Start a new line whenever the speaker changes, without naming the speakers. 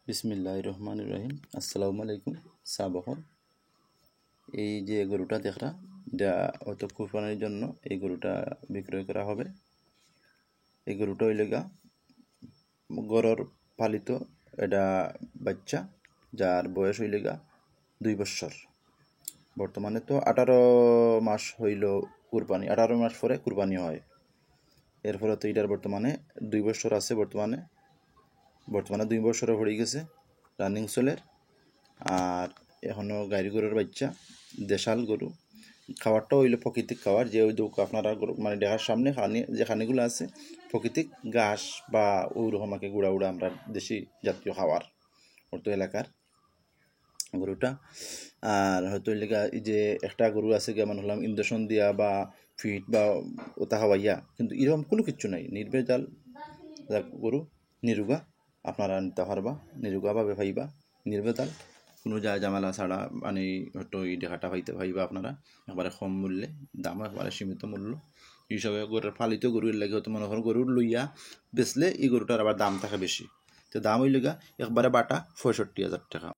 বিসমিল্লাহির রহমানির রহিম। আসসালামু আলাইকুম। সাবহর এই যে গরুটা দেখরা, এটা হয়তো কুরবানির জন্য এই গরুটা বিক্রয় করা হবে। এই গরুটা হইলে গা গরর পালিত এটা বাচ্চা, যার বয়স হইলে গা 2 বছর। বর্তমানে তো 18 মাস হইল কুরবানি, 18 মাস পরে কুরবানি হয়। এরপরে তো এটার বর্তমানে 2 বছর আছে। বর্তমানে 2 বছরে হয়ে গেছে রানিং চলের। আর এখনও গাড়ি গরুর বাচ্চা, দেশাল গরু। খাবারটা হইলো প্রাকৃতিক খাবার, যে ওই আপনারা মানে দেখার সামনে যে খানিগুলো আছে প্রাকৃতিক ঘাস বা ওইরকম আগে গুঁড়া আমরা দেশি জাতীয় খাবার ওর তো এলাকার গরুটা। আর হয়তো এলাকা এই যে একটা গরু আছে যেমন হলাম ইঞ্জেকশন দিয়া বা ফিট বা ওটা খাওয়াইয়া, কিন্তু এরকম কোনো কিছু নাই। নির্ভেজাল গরু, নিরুগা আপনারা নিতে পারবা, নিরুগাভাবে পাইবা, নির্ভেজাল কোনো ঝামেলা ছাড়া। মানে হয়তো এই দেখাটা পাইবা আপনারা একবারে কম মূল্যে, দাম একবারে সীমিত মূল্য হিসাবে। গরুর পালিত গরুর লাগে হয়তো মনে করেন গরুর লইয়া বেচলে এই গরুটার আবার দাম থাকে বেশি। তো দাম হইলে গা একবারে বাটা 65,000 টাকা।